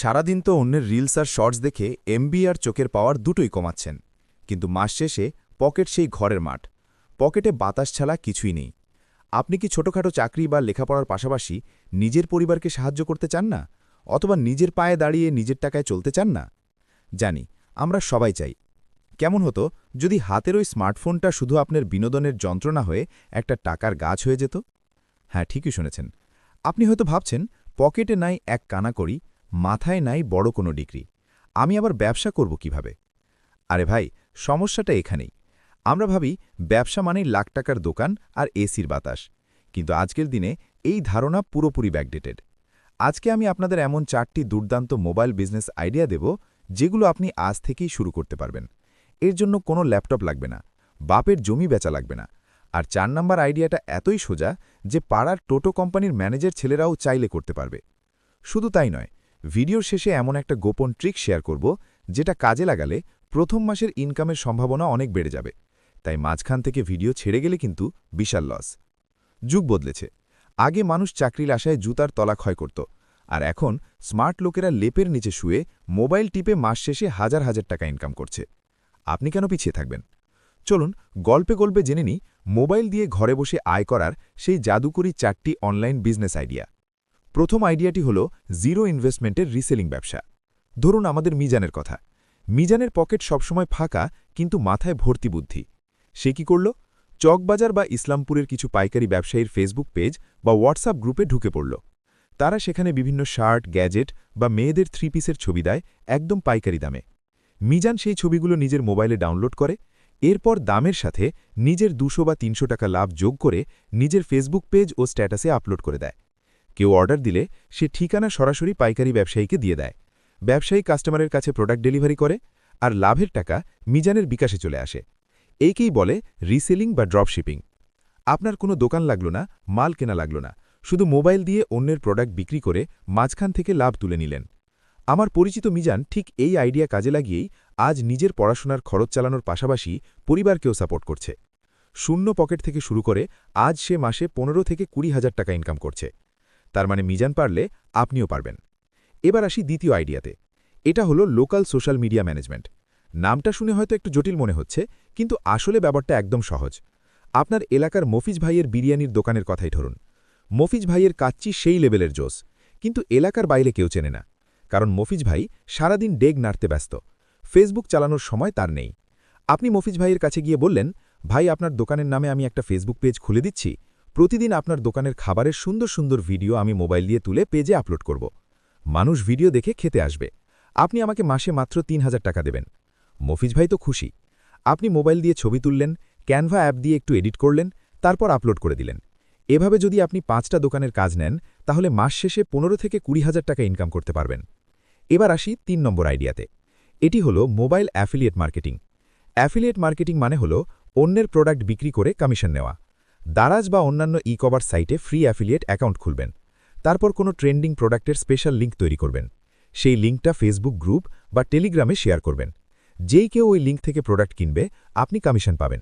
সারাদিন তো অন্যের রিলস আর শর্টস দেখে এমবি আর চোখের পাওয়ার দুটোই কমাচ্ছেন, কিন্তু মাস শেষে পকেট সেই ঘরের মাঠ। পকেটে বাতাস ছাড়া কিছুই নেই। আপনি কি ছোটখাটো চাকরি বা লেখাপড়ার পাশাপাশি নিজের পরিবারকে সাহায্য করতে চান না, অথবা নিজের পায়ে দাঁড়িয়ে নিজের টাকায় চলতে চান না? জানি, আমরা সবাই চাই। কেমন হতো যদি হাতের ওই স্মার্টফোনটা শুধু আপনার বিনোদনের যন্ত্র না হয়ে একটা টাকার গাছ হয়ে যেত? হ্যাঁ, ঠিকই শুনেছেন। আপনি হয়তো ভাবছেন, পকেটে নাই এক কানাকড়ি, মাথায় নাই বড় কোনো ডিগ্রি, আমি আবার ব্যবসা করব কিভাবে? আরে ভাই, সমস্যাটা এখানেই। আমরা ভাবি ব্যবসা মানেই লাখ টাকার দোকান আর এসির বাতাস, কিন্তু আজকের দিনে এই ধারণা পুরোপুরি ব্যাকডেটেড। আজকে আমি আপনাদের এমন 4টি দুর্দান্ত মোবাইল বিজনেস আইডিয়া দেব, যেগুলো আপনি আজ থেকেই শুরু করতে পারবেন। এর জন্য কোনো ল্যাপটপ লাগবে না, বাপের জমি বেচা লাগবে না। আর 4 নম্বর আইডিয়াটা এতই সোজা যে পাড়ার টোটো কোম্পানির ম্যানেজার ছেলেরাও চাইলে করতে পারবে। শুধু তাই নয়, ভিডিওর শেষে এমন একটা গোপন ট্রিক শেয়ার করব, যেটা কাজে লাগালে প্রথম মাসের ইনকামের সম্ভাবনা অনেক বেড়ে যাবে। তাই মাঝখান থেকে ভিডিও ছেড়ে গেলে কিন্তু বিশাল লস। যুগ বদলেছে। আগে মানুষ চাকরির আশায় জুতার তলা ক্ষয় করত, আর এখন স্মার্ট লোকেরা লেপের নিচে শুয়ে মোবাইল টিপে মাস শেষে হাজার হাজার টাকা ইনকাম করছে। আপনি কেন পিছিয়ে থাকবেন? চলুন গল্পে গল্পে জেনে নিই মোবাইল দিয়ে ঘরে বসে আয় করার সেই জাদুকরী 4টি অনলাইন বিজনেস আইডিয়া। প্রথম আইডিয়াটি হল জিরো ইনভেস্টমেন্টের রিসেলিং ব্যবসা। ধরুন আমাদের মিজানের কথা। মিজানের পকেট সবসময় ফাঁকা, কিন্তু মাথায় ভর্তি বুদ্ধি। সে কি করল? চকবাজার বা ইসলামপুরের কিছু পাইকারি ব্যবসায়ীর ফেসবুক পেজ বা হোয়াটসঅ্যাপ গ্রুপে ঢুকে পড়ল। তারা সেখানে বিভিন্ন শার্ট, গ্যাজেট বা মেয়েদের 3 পিসের ছবি দেয় একদম পাইকারি দামে। মিজান সেই ছবিগুলো নিজের মোবাইলে ডাউনলোড করে, এরপর দামের সাথে নিজের 200 বা 300 টাকা লাভ যোগ করে নিজের ফেসবুক পেজ ও স্ট্যাটাসে আপলোড করে দেয়। কেউ অর্ডার দিলে সে ঠিকানা সরাসরি পাইকারি ব্যবসায়ীকে দিয়ে দেয়। ব্যবসায়ী কাস্টমারের কাছে প্রোডাক্ট ডেলিভারি করে, আর লাভের টাকা মিজানের বিকাশে চলে আসে। এইকেই বলে রিসেলিং বা ড্রপশিপিং। আপনার কোনো দোকান লাগলো না, মাল কেনা লাগলো না, শুধু মোবাইল দিয়ে অন্যের প্রোডাক্ট বিক্রি করে মাঝখান থেকে লাভ তুলে নিলেন। আমার পরিচিত মিজান ঠিক এই আইডিয়া কাজে লাগিয়েই আজ নিজের পড়াশোনার খরচ চালানোর পাশাপাশি পরিবারকেও সাপোর্ট করছে। শূন্য পকেট থেকে শুরু করে আজ সে মাসে 15 থেকে 20 হাজার টাকা ইনকাম করছে। তার মানে মিজান পারলে আপনিও পারবেন। এবার আসি দ্বিতীয় আইডিয়াতে। এটা হলো লোকাল সোশ্যাল মিডিয়া ম্যানেজমেন্ট। নামটা শুনে হয়তো একটু জটিল মনে হচ্ছে, কিন্তু আসলে ব্যাপারটা একদম সহজ। আপনার এলাকার মফিজ ভাইয়ের বিরিয়ানির দোকানের কথাই ধরুন। মফিজ ভাইয়ের কাচ্চি সেই লেভেলের জোস, কিন্তু এলাকার বাইরে কেউ চেনে না। কারণ মফিজ ভাই সারাদিন ডেগ নাড়তে ব্যস্ত, ফেসবুক চালানোর সময় তার নেই। আপনি মফিজ ভাইয়ের কাছে গিয়ে বললেন, ভাই আপনার দোকানের নামে আমি একটা ফেসবুক পেজ খুলে দিচ্ছি, প্রতিদিন আপনার দোকানের খাবারের সুন্দর সুন্দর ভিডিও আমি মোবাইল দিয়ে তুলে পেজে আপলোড করব। মানুষ ভিডিও দেখে খেতে আসবে, আপনি আমাকে মাসে মাত্র 3000 টাকা দেবেন। মফিজ ভাই তো খুশি। আপনি মোবাইল দিয়ে ছবি তুললেন, ক্যানভা অ্যাপ দিয়ে একটু এডিট করলেন, তারপর আপলোড করে দিলেন। এভাবে যদি আপনি 5টা দোকানের কাজ নেন, তাহলে মাস শেষে 15 থেকে 20 হাজার টাকা ইনকাম করতে পারবেন। এবার আসি 3 নম্বর আইডিয়াতে। এটি হলো mobile affiliate marketing. Affiliate marketing মানে হলো অন্যের প্রোডাক্ট বিক্রি করে কমিশন নেওয়া। দারাজ বা অন্যান্য ই-কমার্স সাইটে ফ্রি অ্যাফিলিয়েট অ্যাকাউন্ট খুলবেন। তারপর কোনো ট্রেন্ডিং প্রোডাক্টের স্পেশাল লিঙ্ক তৈরি করবেন। সেই লিঙ্কটা ফেসবুক গ্রুপ বা টেলিগ্রামে শেয়ার করবেন। যেই কেউ ওই লিঙ্ক থেকে প্রোডাক্ট কিনবে, আপনি কমিশন পাবেন।